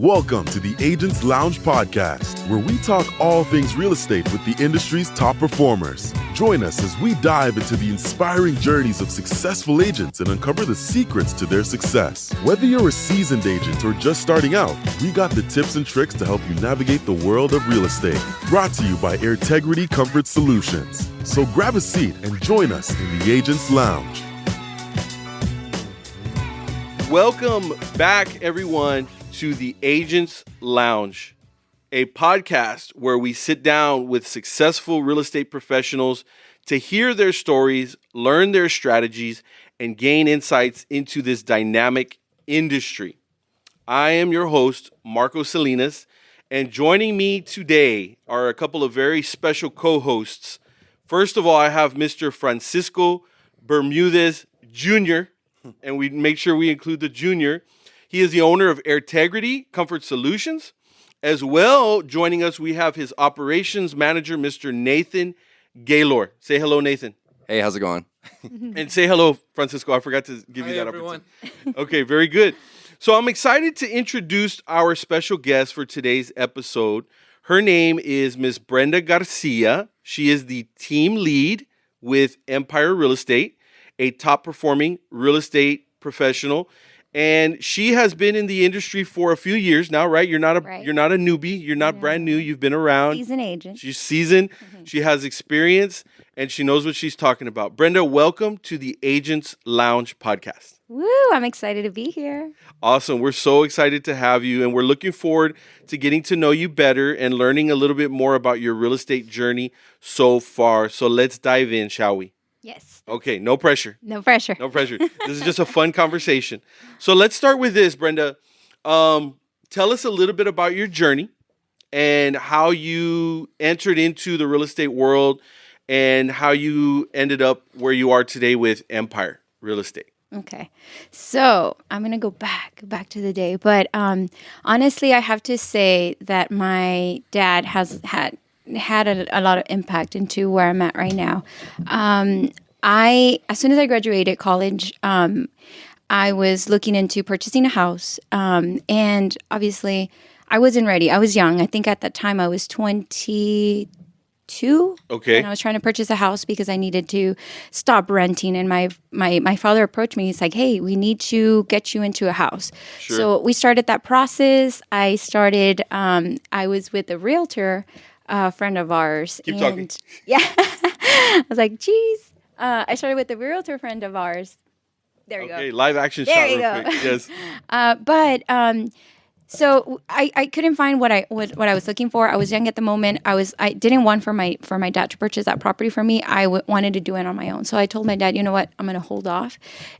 Welcome to the Agents Lounge podcast, where we talk all things real estate with the industry's top performers. Join us as we dive into the inspiring journeys of successful agents and uncover the secrets to their success. Whether you're a seasoned agent or just starting out, we got the tips and tricks to help you navigate the world of real estate. Brought to you by Integrity Comfort Solutions. So grab a seat and join us in the Agents Lounge. Welcome back, everyone, to the Agents Lounge, a podcast where we sit down with successful real estate professionals to hear their stories, learn their strategies, and gain insights into this dynamic industry. I am your host, Marco Salinas, and joining me today are a couple of very special co-hosts. First of all, I have Mr. Francisco Bermudez Jr., and we make sure we include the junior. He is the owner of Integrity Comfort Solutions. As well, joining us, we have his operations manager, Mr. Nathan Gaylor. Say hello, Nathan. Hey, how's it going? And say hello, Francisco. I forgot to give you that everyone. opportunity. Okay, very good. So I'm excited to introduce our special guest for today's episode. Her name is Miss Brenda Garcia. She is the team lead with Empire Real Estate, a top-performing real estate professional. And she has been in the industry for a few years now, right? You're not a newbie. You're not brand new. You've been around. Seasoned agent. She's seasoned. She has experience, and she knows what she's talking about. Brenda, welcome to the Agents Lounge podcast. Woo, I'm excited to be here. Awesome. We're so excited to have you, and we're looking forward to getting to know you better and learning a little bit more about your real estate journey so far. So let's dive in, shall we? Yes. Okay, no pressure. No pressure. No pressure. This is just a fun conversation. So let's start with this, Brenda. Tell us a little bit about your journey and how you entered into the real estate world and how you ended up where you are today with Empire Real Estate. Okay. So I'm going to go back to the day. But honestly, I have to say that my dad has had a lot of impact into where I'm at right now. As soon as I graduated college, I was looking into purchasing a house. And obviously I wasn't ready. I was young. I think at that time I was 22. Okay. And I was trying to purchase a house because I needed to stop renting. And my father approached me. He's like, hey, we need to get you into a house. Sure. So we started that process. I was with a realtor, friend of ours. Keep talking. Yeah. I was like, geez. I started with a realtor friend of ours. There you go. Okay, live action There shot you real go. quick. Yes. So I couldn't find what I was looking for. I was young at the moment. I didn't want for my dad to purchase that property for me. I wanted to do it on my own. So I told my dad, you know what, I'm going to hold off.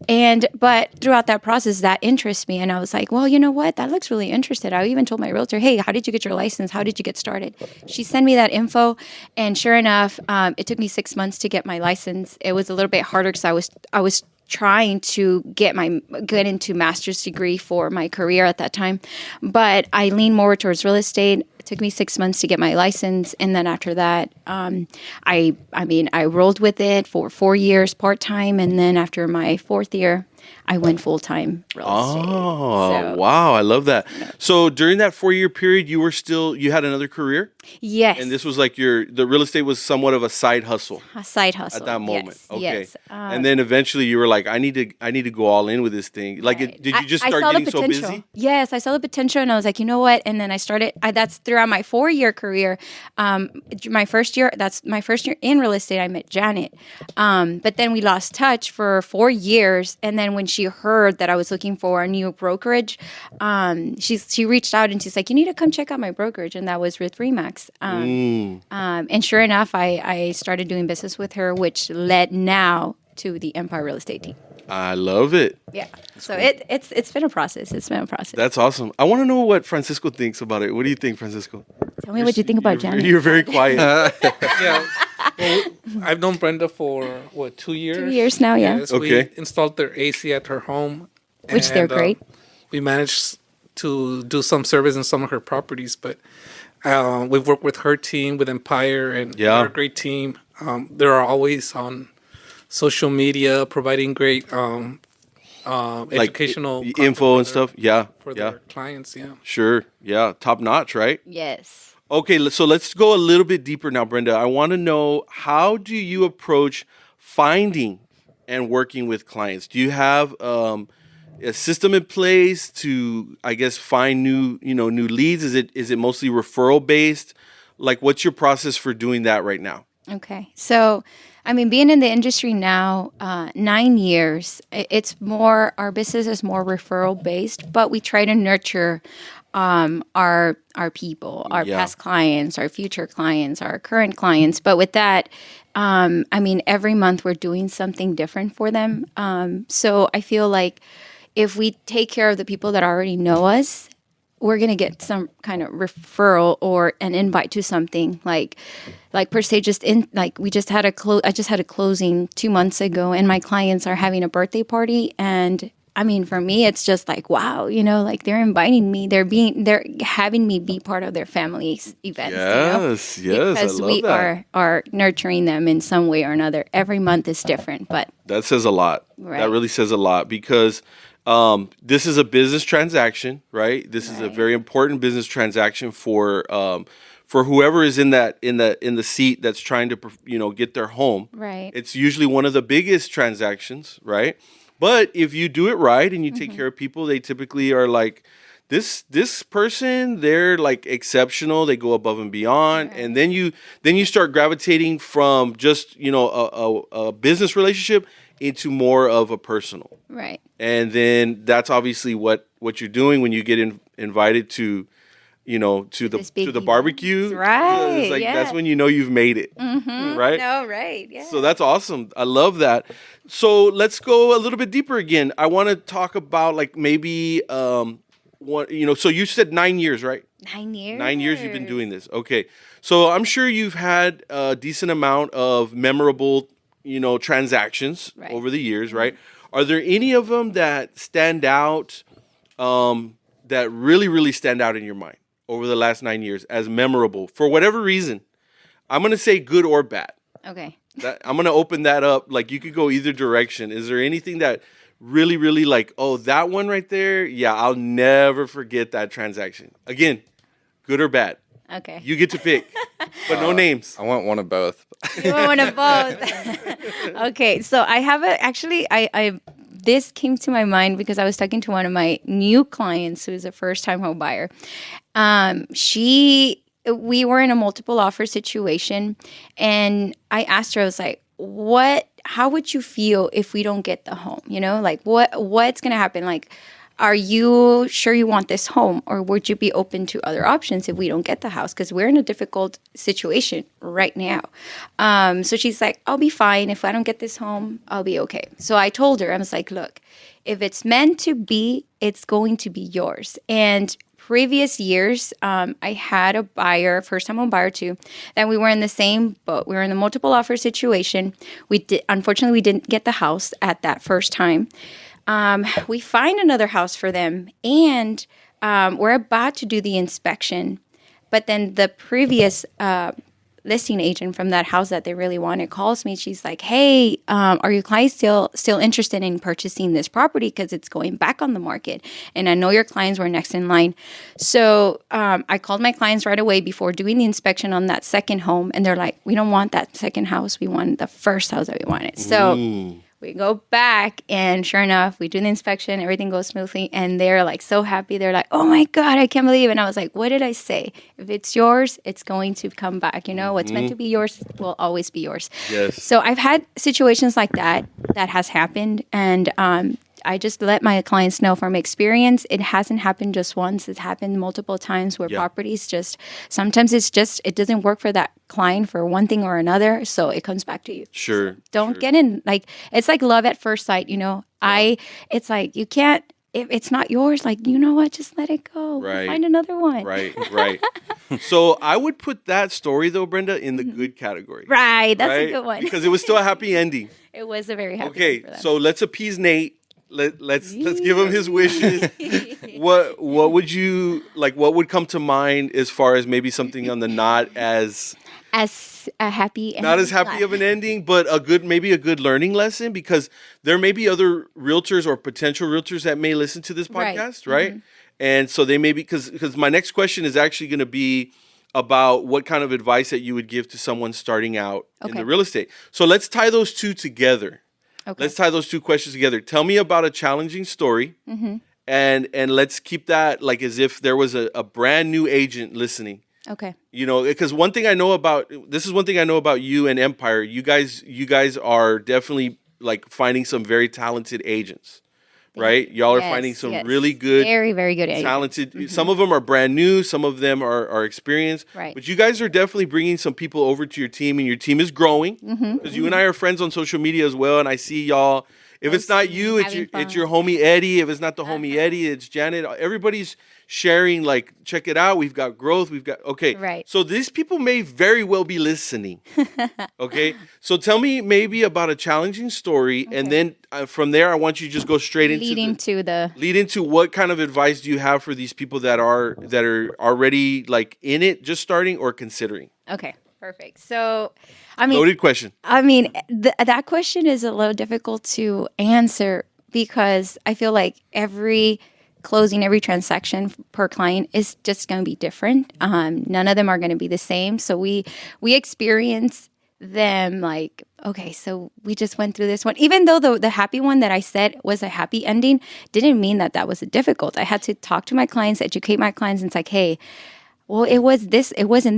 But throughout that process, that interests me. And I was like, well, you know what, that looks really interesting. I even told my realtor, hey, how did you get your license? How did you get started? She sent me that info. And sure enough, it took me 6 months to get my license. It was a little bit harder because I was trying to get into master's degree for my career at that time. But I leaned more towards real estate. It took me 6 months to get my license. And then after that, I rolled with it for 4 years part-time. And then after my fourth year, I went full-time real estate. Oh, wow. I love that. Yeah. So during that 4-year period, you had another career? Yes. And this was like the real estate was somewhat of a side hustle. A side hustle. At that moment. Yes. Okay. Yes. And then eventually you were like, I need to go all in with this thing. Like, right. Did you just start getting so busy? Yes, I saw the potential and I was like, you know what? And then I started, that's throughout my 4-year career. My first year in real estate, I met Janet. But then we lost touch for 4 years. And then when she heard that I was looking for a new brokerage, she reached out and she's like, you need to come check out my brokerage. And that was with Remax. And sure enough, I started doing business with her, which led now to the Empire Real Estate team. I love it. Yeah. So it's been a process. It's been a process. That's awesome. I want to know what Francisco thinks about it. What do you think, Francisco? Tell me what you think about Janet. You're very quiet. Yeah. Well, I've known Brenda for, 2 years? 2 years now, yeah. Yes, Okay. We installed their AC at her home. Which they're great. We managed to do some service in some of her properties, but we've worked with her team, with Empire, and they're a great team. They're always on social media providing great educational info and stuff. Yeah. For their clients. Yeah. Sure. Yeah. Top notch, right? Yes. Okay. So let's go a little bit deeper now, Brenda. I want to know, how do you approach finding and working with clients? Do you have a system in place to, I guess, find new leads? Is it mostly referral based? Like, what's your process for doing that right now? Okay. So, I mean, being in the industry now, 9 years, it's more, our business is more referral based, but we try to nurture our people, our past clients, our future clients, our current clients. But with that, I mean, every month we're doing something different for them. So I feel like if we take care of the people that already know us, we're going to get some kind of referral or an invite to something like per se, we just had I just had a closing 2 months ago, and my clients are having a birthday party. And I mean, for me, it's just like, wow, like they're inviting me, they're having me be part of their family's events. Yes, because I love we that. are nurturing them in some way or another. Every month is different, but that says a lot. Right. That really says a lot, because this is a business transaction, right? This is a very important business transaction for whoever is in the seat that's trying to get their home. Right. It's usually one of the biggest transactions, right? But if you do it right and you take care of people, they typically are like, this person, they're like exceptional. They go above and beyond, and then you start gravitating from just a business relationship into more of a personal. Right. And then that's obviously what you're doing when you get invited to the barbecue. Right. It's like, that's when you've made it. Mm-hmm. Right? No, right. Yeah. So that's awesome. I love that. So let's go a little bit deeper again. I want to talk about like maybe so you said 9 years, right? 9 years. 9 years you've been doing this. Okay. So I'm sure you've had a decent amount of memorable, transactions over the years, right? Are there any of them that stand out, that really, really stand out in your mind over the last 9 years as memorable for whatever reason? I'm going to say good or bad. Okay. I'm going to open that up. Like, you could go either direction. Is there anything that really, really like, oh, that one right there? Yeah, I'll never forget that transaction. Again, good or bad? Okay. You get to pick, but no names. I want one of both. You want one of both. Okay, so I have I this came to my mind because I was talking to one of my new clients who is a first-time home buyer. We were in a multiple offer situation, and I asked her, I was like, how would you feel if we don't get the home? Like what's going to happen? Like, are you sure you want this home, or would you be open to other options if we don't get the house? Because we're in a difficult situation right now. So she's like, I'll be fine. If I don't get this home, I'll be okay. So I told her, I was like, look, if it's meant to be, it's going to be yours. And previous years, I had a buyer, first-time home buyer too, that we were in the same boat. We were in the multiple offer situation. Unfortunately, we didn't get the house at that first time. We find another house for them, and we're about to do the inspection. But then the previous listing agent from that house that they really wanted calls me. She's like, hey, are your clients still interested in purchasing this property because it's going back on the market? And I know your clients were next in line. So I called my clients right away before doing the inspection on that second home. And they're like, we don't want that second house. We want the first house that we wanted. So we go back, and sure enough, we do the inspection. Everything goes smoothly, and they're like so happy. They're like, "Oh my God, I can't believe it!" And I was like, "What did I say? If it's yours, it's going to come back. What's meant to be yours will always be yours." Yes. So I've had situations like that has happened, and I just let my clients know from experience, it hasn't happened just once. It's happened multiple times where properties sometimes it doesn't work for that client for one thing or another. So it comes back to you. Sure. So don't get in, it's like love at first sight, it's like, you can't, if it's not yours, like, you know what, just let it go. Right. Find another one. Right. So I would put that story though, Brenda, in the good category. Right. That's a good one. Because it was still a happy ending. It was a very happy ending Okay. for them. So let's appease Nate. Let's give him his wishes. What would you like? What would come to mind as far as maybe something on the not as as a happy not as happy of an ending, but maybe a good learning lesson, because there may be other realtors or potential realtors that may listen to this podcast, right? And so they may be, because my next question is actually going to be about what kind of advice that you would give to someone starting out in the real estate. So let's tie those two together. Okay. Let's tie those two questions together. Tell me about a challenging story, and let's keep that like as if there was a brand new agent listening. Okay. You know, because one thing I know about you and Empire, you guys are definitely like finding some very talented agents. Right? Y'all are finding some really good, very, very good agents. Talented. Some of them are brand new. Some of them are experienced. Right. But you guys are definitely bringing some people over to your team, and your team is growing. Because you and I are friends on social media as well, and I see y'all. If it's not you, it's your homie Eddie. If it's not the homie Eddie, it's Janet. Everybody's sharing, like, check it out. We've got growth. Okay. Right. So these people may very well be listening. Okay. So tell me maybe about a challenging story. And then from there, I want you to just go straight lead into what kind of advice do you have for these people that are already like in it, just starting or considering? Okay. Perfect. So, I mean, loaded question. I mean, that question is a little difficult to answer because I feel like every closing, every transaction per client is just going to be different. None of them are going to be the same. So we experience them like, okay, so we just went through this one. Even though the happy one that I said was a happy ending, didn't mean that was difficult. I had to talk to my clients, educate my clients, and it's like, hey, well, it wasn't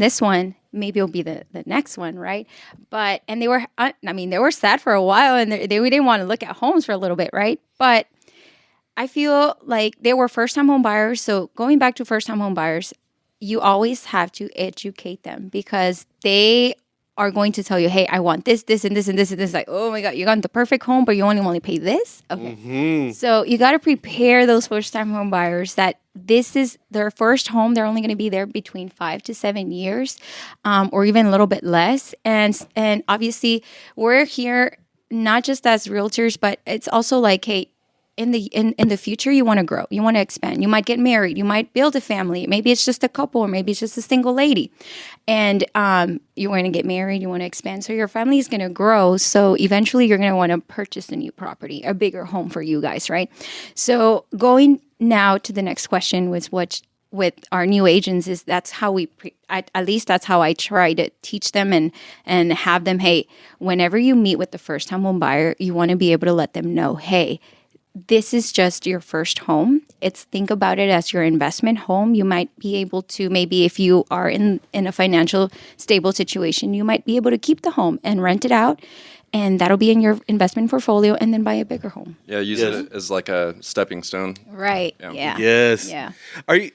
this one. Maybe it'll be the next one, right? But, and they were sad for a while, and we didn't want to look at homes for a little bit, right? But I feel like they were first-time home buyers. So going back to first-time home buyers, you always have to educate them because they are going to tell you, hey, I want this, this, and this, and this, and this. Like, oh my God, you got the perfect home, but you only pay this? Okay. So you got to prepare those first-time home buyers that this is their first home. They're only going to be there between 5 to 7 years, or even a little bit less. And obviously, we're here not just as realtors, but it's also like, hey, in the future, you want to grow, you want to expand, you might get married, you might build a family. Maybe it's just a couple, or maybe it's just a single lady, and you want to get married, you want to expand. So your family is going to grow. So eventually, you're going to want to purchase a new property, a bigger home for you guys, right? So going now to the next question with our new agents is that's how at least that's how I try to teach them and have them. Hey, whenever you meet with the first time home buyer, you want to be able to let them know, hey, this is just your first home. Think about it as your investment home. You might be able to, maybe if you are in a financial stable situation, you might be able to keep the home and rent it out. And that'll be in your investment portfolio, and then buy a bigger home. Yeah, use it as like a stepping stone. Right. Yeah. Yes. Yeah.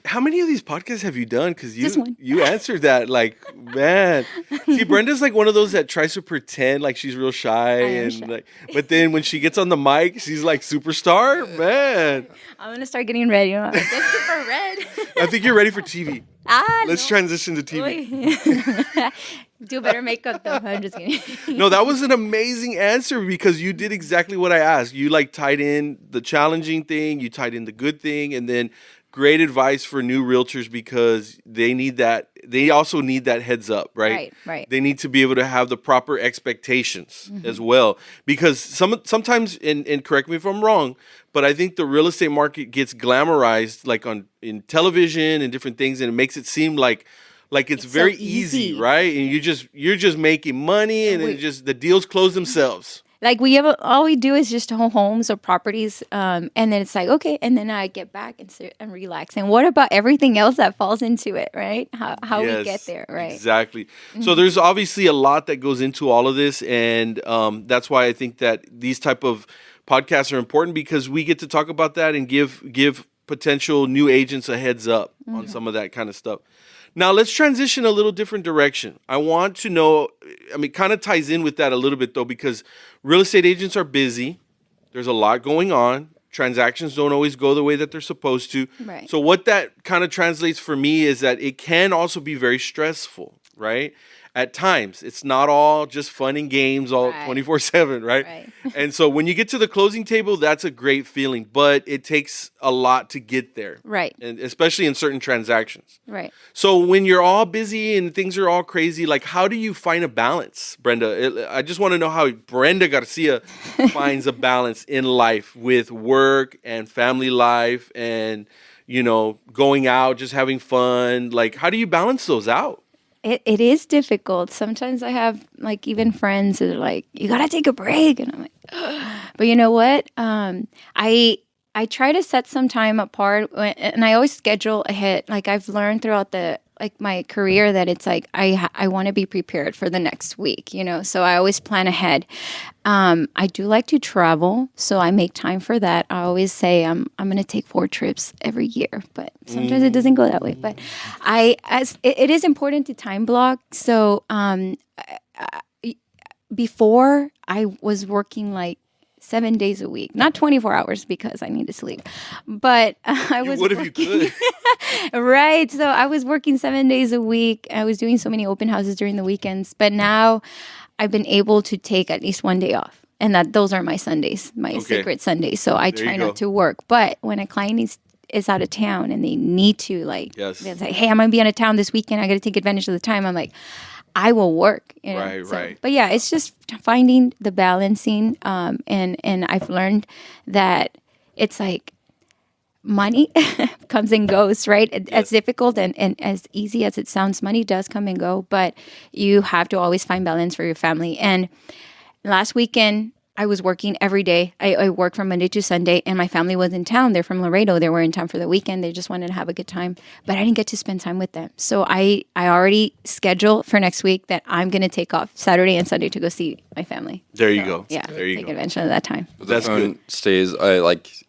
How many of these podcasts have you done? Because one. You answered that like, man. See, Brenda's like one of those that tries to pretend like she's real shy, like, but then when she gets on the mic, she's like superstar. Man, I'm gonna start getting ready. This super red. I think you're ready for TV. Let's transition to TV. Do better makeup though. I'm just kidding. No, that was an amazing answer because you did exactly what I asked. You like tied in the challenging thing, you tied in the good thing, and then great advice for new realtors because they need that. They also need that heads up, right? Right. They need to be able to have the proper expectations as well because sometimes, and correct me if I'm wrong, but I think the real estate market gets glamorized like in television and different things, and it makes it seem like it's very so easy, right? And you're just making money, and the deals close themselves. Like all we do is just homes or properties, and then it's like, okay, and then I get back and sit and relax. And what about everything else that falls into it, right? How we get there, right? Exactly. So there's obviously a lot that goes into all of this, and that's why I think that these type of podcasts are important because we get to talk about that and give potential new agents a heads up on some of that kind of stuff. Now, let's transition a little different direction. I want to know, it kind of ties in with that a little bit, though, because real estate agents are busy. There's a lot going on. Transactions don't always go the way that they're supposed to. Right. So what that kind of translates for me is that it can also be very stressful, right? at times. It's not all just fun and games all 24/7, right? And so when you get to the closing table, that's a great feeling, but it takes a lot to get there. Right. And especially in certain transactions. Right. So when you're all busy and things are all crazy, like how do you find a balance, Brenda? I just want to know how Brenda Garcia finds a balance in life with work and family life and, you know, going out, just having fun. Like, how do you balance those out? It is difficult. Sometimes I have like even friends that are like, you gotta take a break, and I'm like, ugh. But you know what? I try to set some time apart, and I always schedule ahead. Like I've learned throughout my career that it's like I want to be prepared for the next week, you know. So I always plan ahead. I do like to travel, so I make time for that. I always say I'm going to take 4 trips every year, but sometimes it doesn't go that way. But it is important to time block. So before I was working like 7 days a week, not 24 hours because I need to sleep, but I was What if you could? Right. So I was working 7 days a week. I was doing so many open houses during the weekends, but now I've been able to take at least one day off, and those are my Sundays, my sacred Sundays. So I try not to work. But when a client is out of town and they need to, like, they're like, hey, I'm going to be out of town this weekend, I got to take advantage of the time. I'm like, I will work. You know? Right. But yeah, it's just finding the balancing. And I've learned that it's like money comes and goes, right? As difficult and as easy as it sounds, money does come and go, but you have to always find balance for your family. And last weekend, I was working every day. I worked from Monday to Sunday, and my family was in town. They're from Laredo. They were in town for the weekend. They just wanted to have a good time, but I didn't get to spend time with them. So I already scheduled for next week that I'm going to take off Saturday and Sunday to go see my family. There you go. Yeah, there you take go. advantage of that time. The phone stays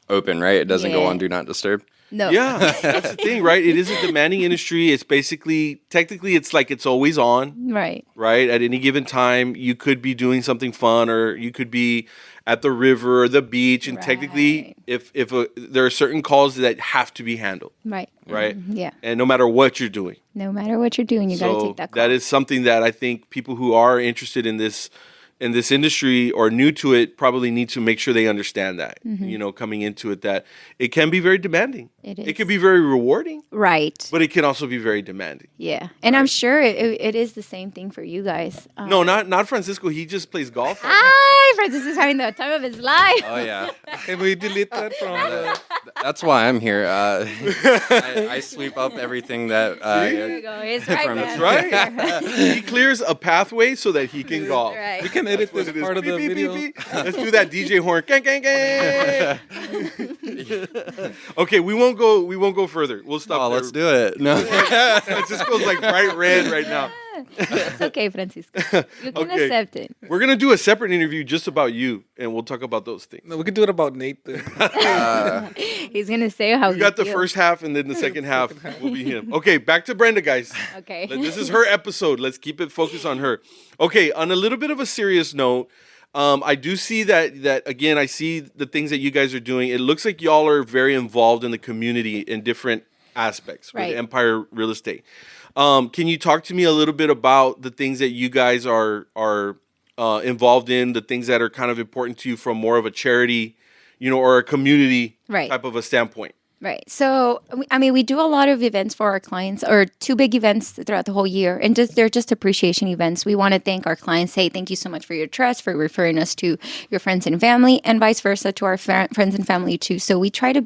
open, right? It doesn't go on do not disturb. No. Yeah, that's the thing, right? It is a demanding industry. It's technically, it's like it's always on. Right. Right? At any given time, you could be doing something fun, or you could be at the river or the beach. And technically, if there are certain calls that have to be handled. Right. Right? Mm-hmm. Yeah. And no matter what you're doing. No matter what you're doing, you got to take that call. That is something that I think people who are interested in this industry or new to it probably need to make sure they understand that, you know, coming into it, that it can be very demanding. It is. It can be very rewarding. Right. But it can also be very demanding. Yeah. And I'm sure it is the same thing for you guys. No, not Francisco. He just plays golf. Hi, Francis is having the time of his life. Oh, yeah. Can we delete that from the... That's why I'm here. I sweep up everything that... There you go. He's right, That's Right? He clears a pathway so that he can golf. Right. We can edit this part of the Beep, beep, video. beep, beep. Let's do that DJ horn. Gang, gang, gang. Okay, we won't go further. We'll stop. Oh, there. let's do it. No. Francisco's like bright red right now. It's okay, Francisco. You can accept it. We're gonna do a separate interview just about you, and we'll talk about those things. No, we could do it about Nathan. He's going to say how We got the first half, and then the second half will be him. Okay, back to Brenda, guys. Okay. This is her episode. Let's keep it focused on her. Okay, on a little bit of a serious note, I do see that again, I see the things that you guys are doing. It looks like y'all are very involved in the community in different aspects with Empire Real Estate. Can you talk to me a little bit about the things that you guys are involved in, the things that are kind of important to you from more of a charity, you know, or a community type of a standpoint? Right. So, I mean, we do a lot of events for our clients, or 2 big events throughout the whole year. And they're just appreciation events. We want to thank our clients. Hey, thank you so much for your trust, for referring us to your friends and family, and vice versa to our friends and family too. So we try to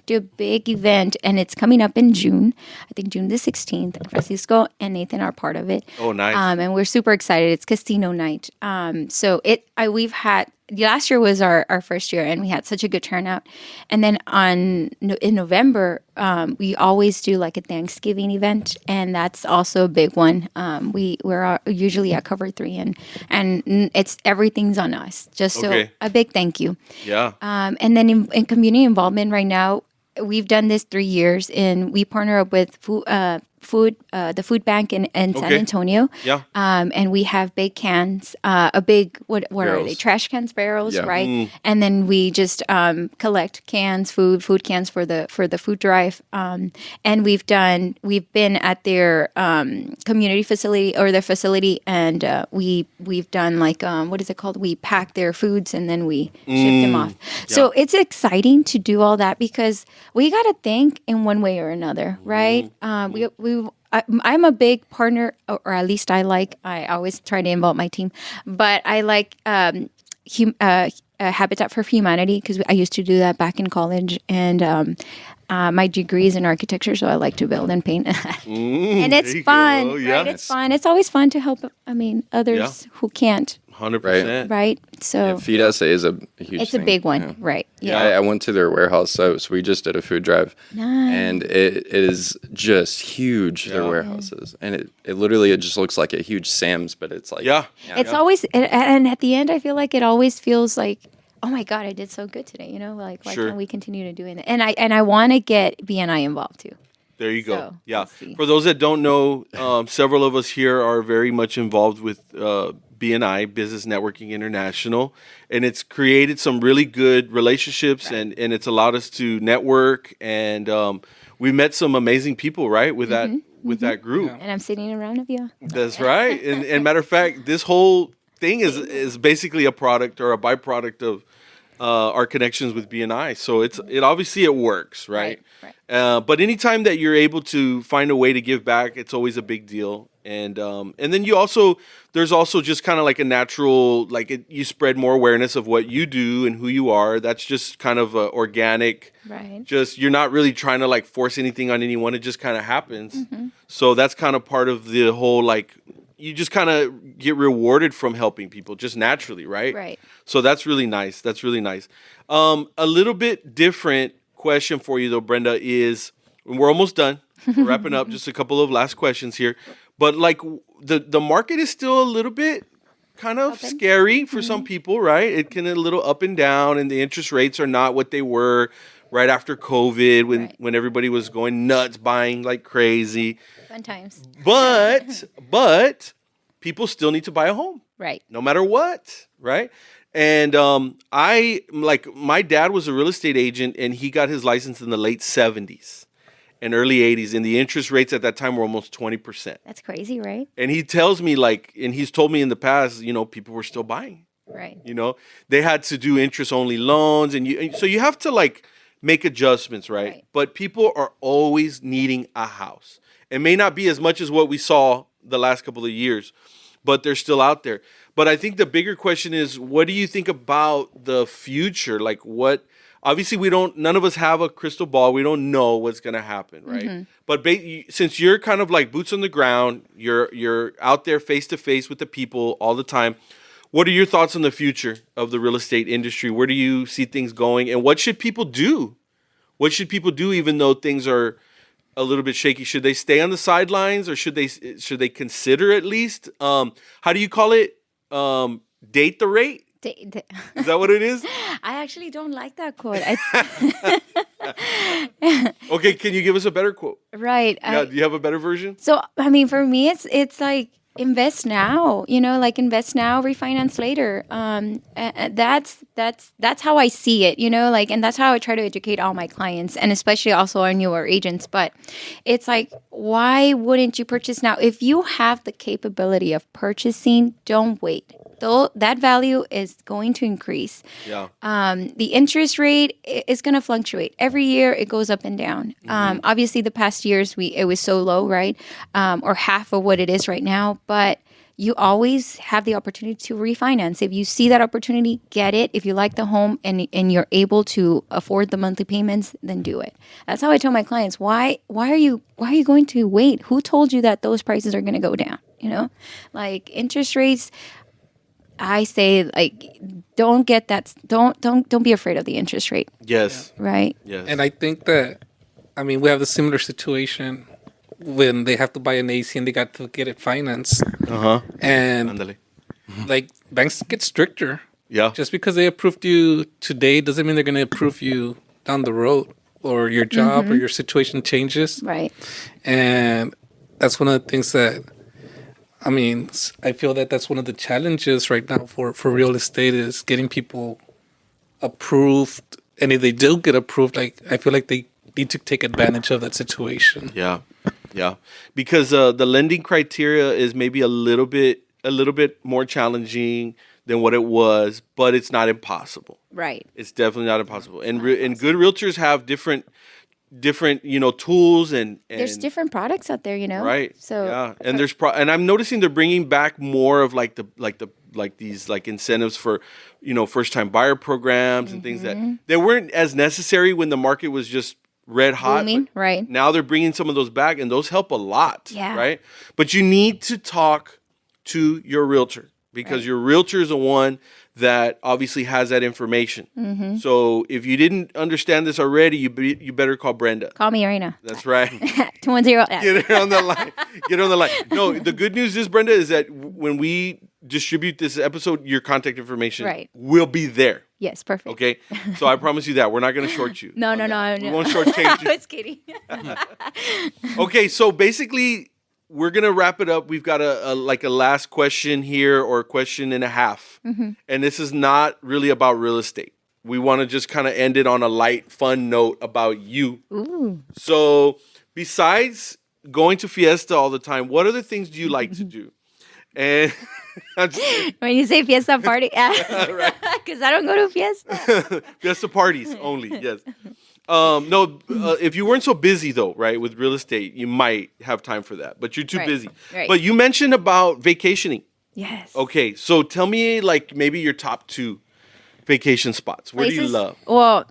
do a big event, and it's coming up in June. I think June the 16th. Francisco and Nathan are part of it. Oh, nice. And we're super excited. It's casino night. We've had... Last year was our first year, and we had such a good turnout. And then in November, we always do like a Thanksgiving event, and that's also a big one. We're usually at Cover 3, and it's everything's on us. Just so a big thank you. Yeah. And then in community involvement right now, we've done this 3 years, and we partner up with the food bank in San Antonio. Yeah. And we have big cans, a big what are Barrels. they? Trash cans, barrels, Yeah. right? And then we just collect cans, food cans for the food drive. And we've been at their community facility or their facility, and we've done like what is it called? We pack their foods and then we ship them off. So it's exciting to do all that because we got to think in one way or another, right? I'm a big partner, or at least I always try to involve my team, but I like Habitat for Humanity because I used to do that back in college, and my degree is in architecture, so I like to build and paint. And it's fun, right? It's fun. It's always fun to help, others who can't. 100%. Right? So Feed SA is a huge it's thing. a big one, Yeah. right? Yeah, I went to their warehouse, so we just did a food drive, and it is just huge. Their warehouses, and it literally just looks like a huge Sam's, but it's like It's always, and at the end, I feel like it always feels like, oh my God, I did so good today. You know, like why can't we continue to doing that? And I want to get BNI involved too. There you go. So, yeah. let's see. For those that don't know, several of us here are very much involved with BNI, Business Networking International, and it's created some really good relationships, and it's allowed us to network, and we met some amazing people, right, with that group. And I'm sitting around of you. That's right. And matter of fact, this whole thing is basically a product or a byproduct of our connections with BNI. So it obviously it works, right? Right. But anytime that you're able to find a way to give back, it's always a big deal. And then there's also just kind of like a natural, you spread more awareness of what you do and who you are. That's just kind of organic. Right. Just you're not really trying to force anything on anyone. It just kind of happens. So that's kind of part of the whole you just kind of get rewarded from helping people just naturally, right? Right. So that's really nice. That's really nice. A little bit different question for you though, Brenda, is we're almost done. We're wrapping up. Just a couple of last questions here. But the market is still a little bit kind of scary for some people, right? It can a little up and down, and the interest rates are not what they were right after COVID when everybody was going nuts buying like crazy. Fun times. But people still need to buy a home. Right. No matter what, right? And my dad was a real estate agent, and he got his license in the late 70s and early 80s, and the interest rates at that time were almost 20%. That's crazy, right? And he tells me and he's told me in the past, people were still buying. Right. They had to do interest only loans, so you have to make adjustments, right? But people are always needing a house. It may not be as much as what we saw the last couple of years, but they're still out there. But I think the bigger question is, what do you think about the future? Obviously none of us have a crystal ball. We don't know what's going to happen, right? But since you're kind of boots on the ground, you're out there face to face with the people all the time. What are your thoughts on the future of the real estate industry? Where do you see things going? And what should people do? What should people do even though things are a little bit shaky? Should they stay on the sidelines, or should they consider at least? How do you call it? Date the rate? Is that what it is? I actually don't like that quote. Okay, can you give us a better quote? Right. Yeah, do you have a better version? So, for me, it's like invest now, invest now, refinance later. That's how I see it, and that's how I try to educate all my clients, and especially also our newer agents. But it's why wouldn't you purchase now? If you have the capability of purchasing, don't wait. Though that value is going to increase. Yeah. The interest rate is going to fluctuate. Every year it goes up and down. Obviously, the past years it was so low, right? Or half of what it is right now. But you always have the opportunity to refinance. If you see that opportunity, get it. If you like the home and you're able to afford the monthly payments, then do it. That's how I tell my clients. Why are you going to wait? Who told you that those prices are going to go down? Interest rates. I say don't get that. Don't be afraid of the interest rate. Yes. Right. Yes. And I think that, we have a similar situation when they have to buy an AC and they got to get it financed. And Ándale. Banks get stricter. Yeah. Just because they approved you today doesn't mean they're going to approve you down the road, or your job or your situation changes. Right. And that's one of the things that, I mean, I feel that that's one of the challenges right now for real estate is getting people approved. And if they do get approved, like, I feel like they need to take advantage of that situation. Yeah. Yeah. Because the lending criteria is maybe a little bit more challenging than what it was, but it's not impossible. Right. It's definitely not impossible. And good realtors have different tools and there's different products out there, right. So yeah, and and I'm noticing they're bringing back more of like these incentives for first time buyer programs and things that they weren't as necessary when the market was just red hot. Booming, right. Now they're bringing some of those back, and those help a lot. Yeah. Right. But you need to talk to your realtor because your realtor is the one that obviously has that information. Mm-hmm. So if you didn't understand this already, you better call Brenda. Call me right now. That's right. 210. Get her on the line. Get her on the line. No, the good news is, Brenda, is that when we distribute this episode, your contact information will be there. Yes, perfect. Okay? So I promise you that. We're not going to short you. No. We won't shortchange you. I was kidding. Okay, so basically, we're going to wrap it up. We've got a last question here, or a question and a half. Mm-hmm. And this is not really about real estate. We want to just kind of end it on a light, fun note about you. Ooh. So besides going to Fiesta all the time, what other things do you like to do? And when you say Fiesta party, because I don't go to Fiesta. Fiesta parties only, yes. No, if you weren't so busy though, right, with real estate, you might have time for that, but you're too busy. Right. But you mentioned about vacationing. Yes. Okay, so tell me maybe your top 2 vacation spots. Where do you love? Well,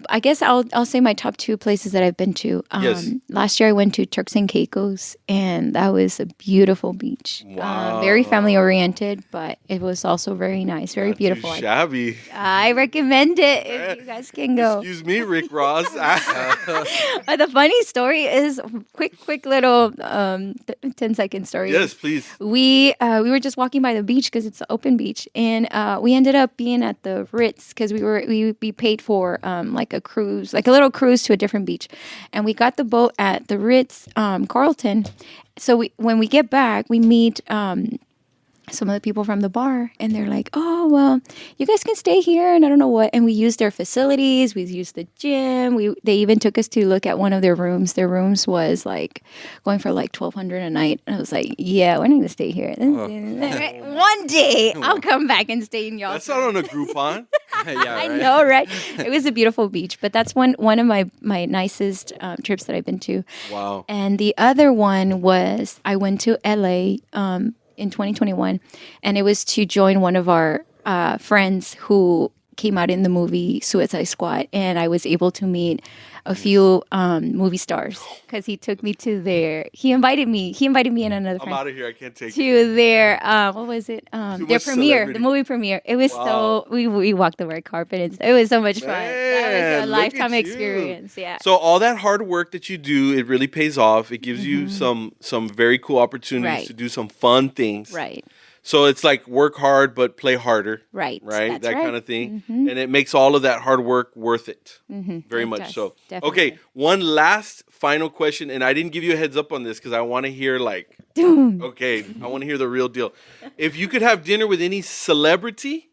I guess I'll say my top 2 places that I've been to. Yes. Last year I went to Turks and Caicos, and that was a beautiful beach. Wow. Very family oriented, but it was also very nice, very beautiful. Too shabby. I recommend it if you guys can go. Excuse me, Rick Ross. But the funny story is quick little 10-second story. Yes, please. We were just walking by the beach because it's an open beach, and we ended up being at the Ritz because we paid for like a cruise, like a little cruise to a different beach, and we got the boat at the Ritz Carlton. So when we get back, we meet some of the people from the bar, and they're like, "Oh, well, you guys can stay here," and I don't know what. And we used their facilities. We used the gym. They even took us to look at one of their rooms. Their rooms was like going for like $1,200 a night. And I was like, "Yeah, we're not gonna stay here. One day I'll come back and stay in y'all." That's not on a Groupon. Yeah, right. I know, right? It was a beautiful beach, but that's one of my nicest trips that I've been to. Wow. And the other one was I went to LA in 2021, and it was to join one of our friends who came out in the movie Suicide Squad, and I was able to meet a few movie stars because he took me to he invited me and another friend. I'm out of here. I can't take it. To their what was it? Their premiere, the movie premiere. It was so we walked the red carpet and it was so much fun. That was a lifetime experience. Yeah. So all that hard work that you do, it really pays off. It gives you some very cool opportunities to do some fun things. Right. So it's like work hard but play harder. Right. Right? That's that right. kind of thing. Mm-hmm. And it makes all of that hard work worth it. Mm-hmm. Very It much does, so. definitely. Okay, one last final question, and I didn't give you a heads up on this because I want to hear okay, I want to hear the real deal. If you could have dinner with any celebrity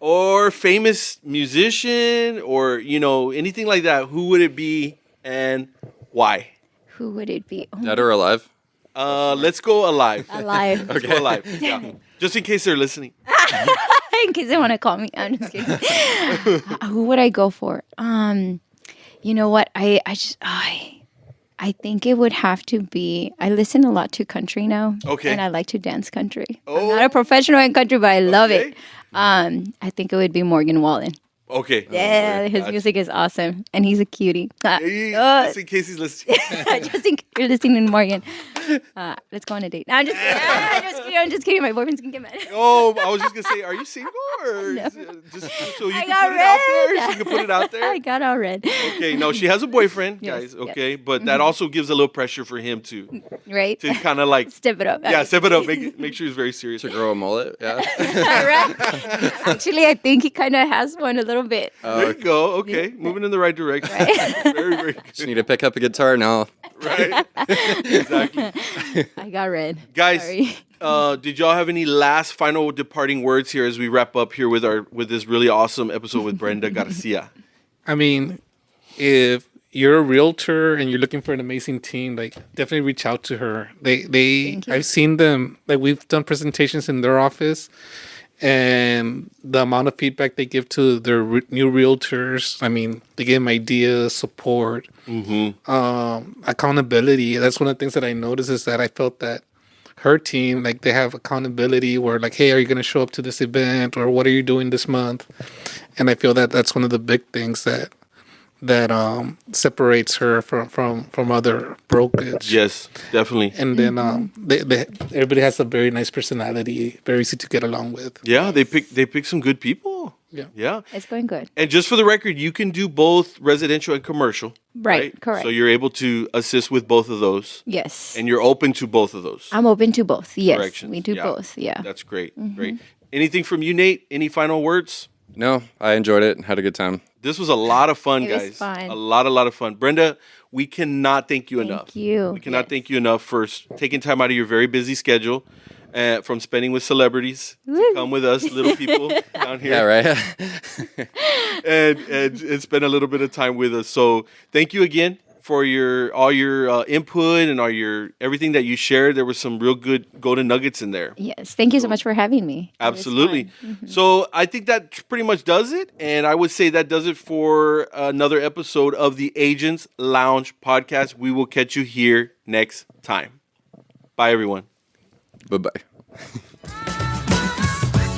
or famous musician or, anything like that, who would it be and why? Who would it be? Oh, Dead or alive? Let's go alive. alive. Let's go alive. Yeah. Just in case they're listening. In case they want to call me. I'm just kidding. Who would I go for? You know what? I think it would have to be. I listen a lot to country now. Okay. And I like to dance country. I'm not a professional in country, but I love it. I think it would be Morgan Wallen. Okay. Yeah, his music is awesome, and he's a cutie. Just in case he's listening. Just in case you're listening to Morgan. Let's go on a date. No, I'm just kidding. I'm just kidding. My boyfriend's gonna get mad. Oh, I was just gonna say, are you single or No. just so you I can got put it out there? red. So you can put it out there. I got all red. Okay, no, she has a boyfriend, Yes, guys. yes. Okay, but that also gives a little pressure for him to Right? kind of like Step it up. step it up, make sure he's very serious. To grow a mullet? Yeah. Right? Actually, I think he kind of has one a little little bit. There you go. Okay, moving in the right direction. Very, very good. Just need to pick up a guitar now. Right. Exactly. I got red. Guys, Sorry. did y'all have any last final departing words here as we wrap up here with this really awesome episode with Brenda Garcia? I mean, if you're a realtor and you're looking for an amazing team, like definitely reach out to her. I've seen them, like we've done presentations in their office, and the amount of feedback they give to their new realtors. I mean, they give them ideas, support, accountability. That's one of the things that I noticed is that I felt that her team, like they have accountability where like, hey, are you going to show up to this event, or what are you doing this month? And I feel that that's one of the big things that separates her from other brokerage. Yes, definitely. And then everybody has a very nice personality, very easy to get along with. Yeah, they pick some good people. Yeah. It's going good. And just for the record, you can do both residential and commercial. Right, correct. So you're able to assist with both of those. Yes. And you're open to both of those. I'm open to both. Yes. Corrections. We do both. Yeah. That's great. Great. Anything from you, Nate? Any final words? No, I enjoyed it and had a good time. This was a lot of fun, It was guys. fun. A lot of fun. Brenda, we cannot thank you enough. Thank you. We cannot thank you enough for taking time out of your very busy schedule from spending with celebrities to come with us, little people down here. Yeah, right. and spend a little bit of time with us. So thank you again for all your input and everything that you shared. There was some real good golden nuggets in there. Yes. Thank you so much for having me. It was Absolutely. fun. So I think that pretty much does it. And I would say that does it for another episode of the Agents Lounge podcast. We will catch you here next time. Bye, everyone. Bye-bye.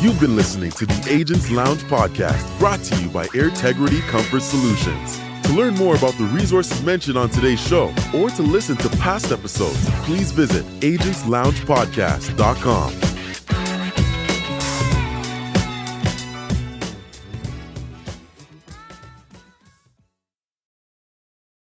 You've been listening to the Agents Lounge podcast, brought to you by Airtegrity Comfort Solutions. To learn more about the resources mentioned on today's show or to listen to past episodes, please visit agentsloungepodcast.com.